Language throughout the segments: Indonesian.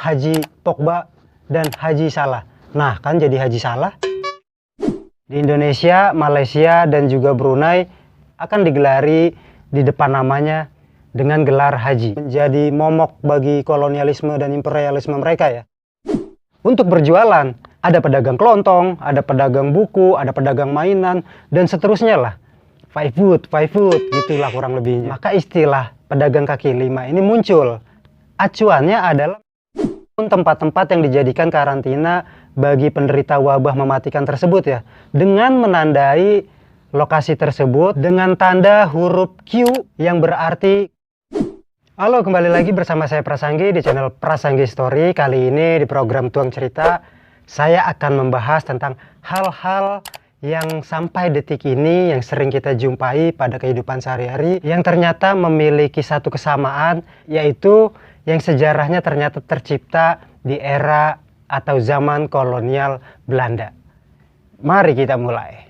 Haji Pogba dan Haji Salah. Nah, kan jadi Haji Salah. Di Indonesia, Malaysia, dan juga Brunei akan digelari di depan namanya dengan gelar haji. Menjadi momok bagi kolonialisme dan imperialisme mereka ya. Untuk berjualan, ada pedagang kelontong, ada pedagang buku, ada pedagang mainan, dan seterusnya lah. Five food, gitulah kurang lebihnya. Maka istilah pedagang kaki lima ini muncul. Acuannya adalah tempat-tempat yang dijadikan karantina bagi penderita wabah mematikan tersebut ya. Dengan menandai lokasi tersebut dengan tanda huruf Q yang berarti. Halo, kembali lagi bersama saya Prasanggi di channel Prasanggi Story. Kali ini di program Tuang Cerita, saya akan membahas tentang hal-hal yang sampai detik ini yang sering kita jumpai pada kehidupan sehari-hari, yang ternyata memiliki satu kesamaan, yaitu yang sejarahnya ternyata tercipta di era atau zaman kolonial Belanda. Mari kita mulai.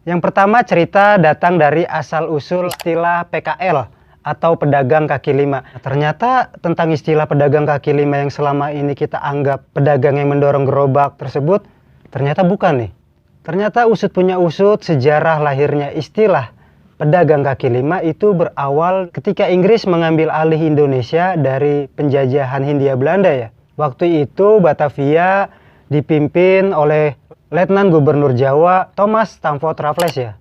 Yang pertama, cerita datang dari asal-usul istilah PKL atau pedagang kaki lima. Ternyata tentang istilah pedagang kaki lima yang selama ini kita anggap pedagang yang mendorong gerobak tersebut, ternyata bukan nih. Ternyata usut punya usut, sejarah lahirnya istilah pedagang kaki lima itu berawal ketika Inggris mengambil alih Indonesia dari penjajahan Hindia Belanda ya. Waktu itu Batavia dipimpin oleh Letnan Gubernur Jawa Thomas Stamford Raffles ya.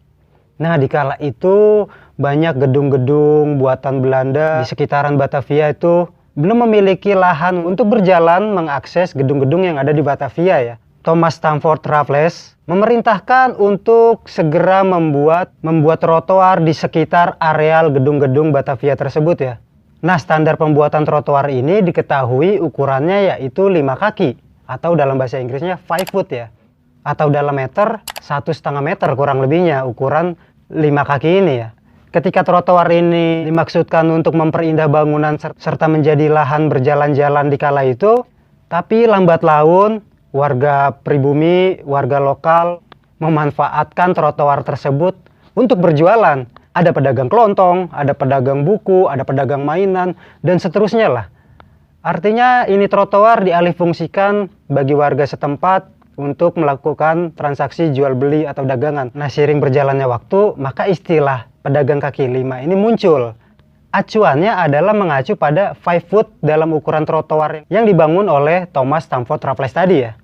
Nah, di kala itu banyak gedung-gedung buatan Belanda di sekitaran Batavia itu belum memiliki lahan untuk berjalan mengakses gedung-gedung yang ada di Batavia ya. Thomas Stamford Raffles memerintahkan untuk segera membuat trotoar di sekitar areal gedung-gedung Batavia tersebut ya. Nah, standar pembuatan trotoar ini diketahui ukurannya yaitu 5 kaki atau dalam bahasa Inggrisnya 5 foot ya. Atau dalam meter 1,5 meter kurang lebihnya ukuran 5 kaki ini ya. Ketika trotoar ini dimaksudkan untuk memperindah bangunan serta menjadi lahan berjalan-jalan di kala itu, tapi lambat laun warga pribumi, warga lokal memanfaatkan trotoar tersebut untuk berjualan. Ada pedagang kelontong, ada pedagang buku, ada pedagang mainan, dan seterusnya lah. Artinya ini trotoar dialihfungsikan bagi warga setempat untuk melakukan transaksi jual beli atau dagangan. Nah, seiring berjalannya waktu, maka istilah pedagang kaki lima ini muncul. Acuannya adalah mengacu pada 5 foot dalam ukuran trotoar yang dibangun oleh Thomas Stamford Raffles tadi ya.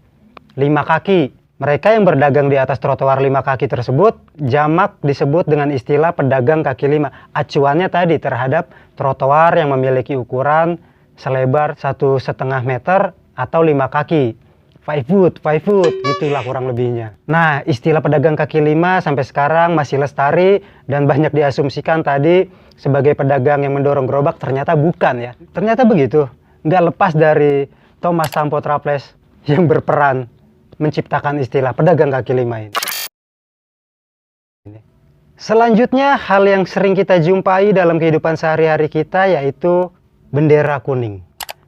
5 kaki. Mereka yang berdagang di atas trotoar 5 kaki tersebut jamak disebut dengan istilah pedagang kaki lima. Acuannya tadi terhadap trotoar yang memiliki ukuran selebar 1,5 meter atau 5 kaki. 5 foot, gitulah kurang lebihnya. Nah, istilah pedagang kaki lima sampai sekarang masih lestari dan banyak diasumsikan tadi sebagai pedagang yang mendorong gerobak, ternyata bukan ya. Ternyata begitu. Nggak lepas dari Thomas Stamford Raffles yang berperan menciptakan istilah pedagang kaki lima ini. Selanjutnya, hal yang sering kita jumpai dalam kehidupan sehari-hari kita yaitu bendera kuning.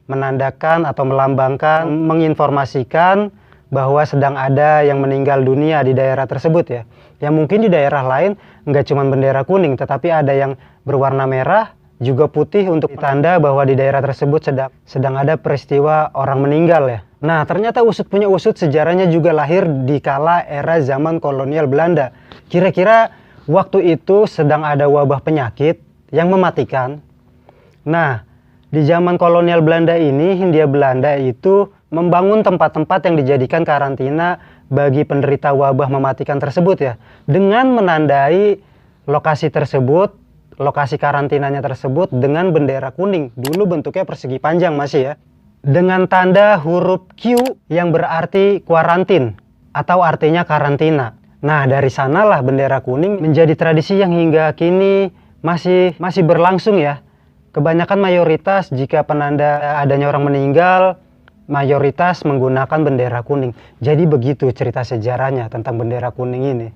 Menandakan atau melambangkan, menginformasikan bahwa sedang ada yang meninggal dunia di daerah tersebut ya. Yang mungkin di daerah lain nggak cuma bendera kuning, tetapi ada yang berwarna merah, juga putih untuk tanda bahwa di daerah tersebut sedang ada peristiwa orang meninggal ya. Nah, ternyata usut punya usut, sejarahnya juga lahir di kala era zaman kolonial Belanda. Kira-kira waktu itu sedang ada wabah penyakit yang mematikan. Nah, di zaman kolonial Belanda ini, Hindia Belanda itu membangun tempat-tempat yang dijadikan karantina bagi penderita wabah mematikan tersebut ya. Dengan menandai lokasi tersebut, lokasi karantinanya tersebut dengan bendera kuning. Dulu bentuknya persegi panjang masih ya. Dengan tanda huruf Q yang berarti kuarantin atau artinya karantina. Nah, dari sanalah bendera kuning menjadi tradisi yang hingga kini masih berlangsung ya. Kebanyakan mayoritas jika penanda adanya orang meninggal, mayoritas menggunakan bendera kuning. Jadi begitu cerita sejarahnya tentang bendera kuning ini.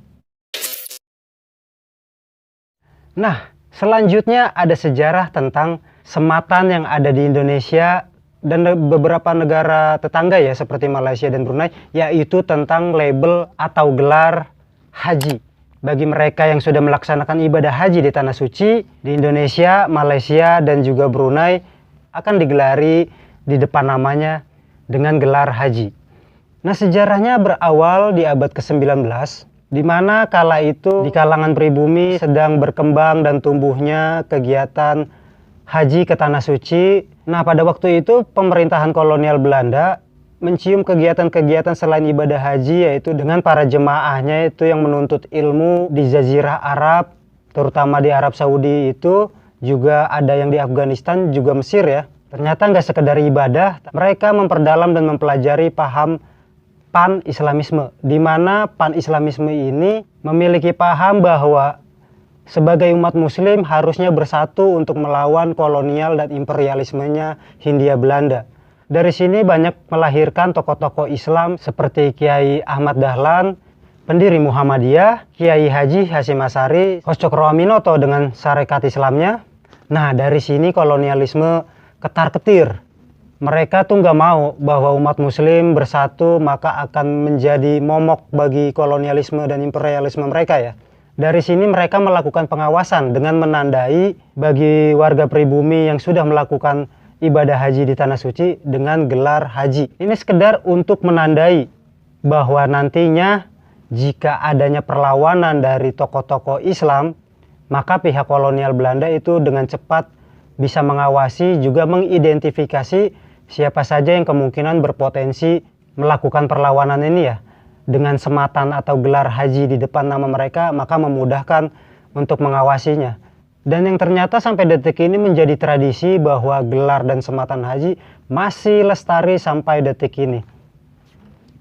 Nah, selanjutnya ada sejarah tentang sematan yang ada di Indonesia dan beberapa negara tetangga ya seperti Malaysia dan Brunei, yaitu tentang label atau gelar haji. bagi mereka yang sudah melaksanakan ibadah haji di Tanah Suci, di Indonesia, Malaysia, dan juga Brunei akan digelari di depan namanya dengan gelar haji. Nah, sejarahnya berawal di abad ke-19, di mana kala itu di kalangan pribumi sedang berkembang dan tumbuhnya kegiatan haji ke Tanah Suci. Nah, pada waktu itu pemerintahan kolonial Belanda mencium kegiatan-kegiatan selain ibadah haji, yaitu dengan para jemaahnya itu yang menuntut ilmu di Jazirah Arab, terutama di Arab Saudi, itu juga ada yang di Afghanistan, juga Mesir ya. Ternyata nggak sekedar ibadah, mereka memperdalam dan mempelajari paham pan-islamisme, di mana pan-islamisme ini memiliki paham bahwa sebagai umat muslim harusnya bersatu untuk melawan kolonial dan imperialismenya Hindia Belanda. Dari sini banyak melahirkan tokoh-tokoh Islam seperti Kiai Ahmad Dahlan, pendiri Muhammadiyah, Kiai Haji Hasyim Asy'ari, Kos Cokro Aminoto dengan Sarekat Islamnya. Nah, dari sini kolonialisme ketar-ketir. Mereka tuh nggak mau bahwa umat muslim bersatu, maka akan menjadi momok bagi kolonialisme dan imperialisme mereka ya. Dari sini mereka melakukan pengawasan dengan menandai bagi warga pribumi yang sudah melakukan ibadah haji di Tanah Suci dengan gelar haji. Ini sekedar untuk menandai bahwa nantinya jika adanya perlawanan dari tokoh-tokoh Islam, maka pihak kolonial Belanda itu dengan cepat bisa mengawasi, juga mengidentifikasi siapa saja yang kemungkinan berpotensi melakukan perlawanan ini ya. Dengan sematan atau gelar haji di depan nama mereka, maka memudahkan untuk mengawasinya. Dan yang ternyata sampai detik ini menjadi tradisi bahwa gelar dan sematan haji masih lestari sampai detik ini.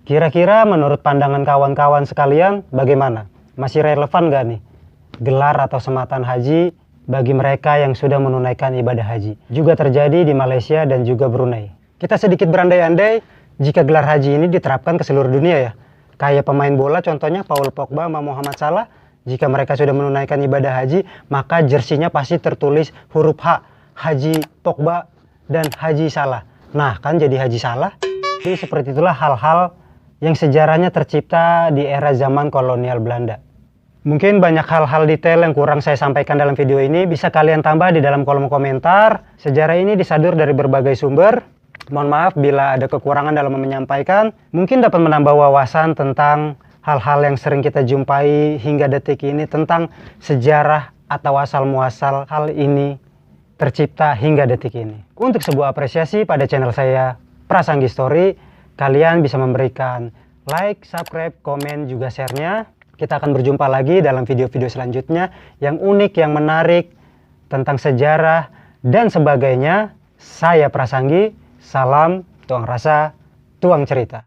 Kira-kira menurut pandangan kawan-kawan sekalian bagaimana? Masih relevan gak nih gelar atau sematan haji bagi mereka yang sudah menunaikan ibadah haji? Juga terjadi di Malaysia dan juga Brunei. Kita sedikit berandai-andai jika gelar haji ini diterapkan ke seluruh dunia ya. Kayak pemain bola contohnya Paul Pogba sama Muhammad Salah. Jika mereka sudah menunaikan ibadah haji, maka jersinya pasti tertulis huruf H, Haji Pogba dan Haji Salah. Nah, kan jadi Haji Salah. Jadi seperti itulah hal-hal yang sejarahnya tercipta di era zaman kolonial Belanda. Mungkin banyak hal-hal detail yang kurang saya sampaikan dalam video ini, bisa kalian tambah di dalam kolom komentar. Sejarah ini disadur dari berbagai sumber. Mohon maaf bila ada kekurangan dalam menyampaikan. Mungkin dapat menambah wawasan tentang hal-hal yang sering kita jumpai hingga detik ini, tentang sejarah atau asal-muasal hal ini tercipta hingga detik ini. Untuk sebuah apresiasi pada channel saya, Prasanggi Story, kalian bisa memberikan like, subscribe, komen, juga share-nya. Kita akan berjumpa lagi dalam video-video selanjutnya yang unik, yang menarik, tentang sejarah dan sebagainya. Saya Prasanggi, salam tuang rasa, tuang cerita.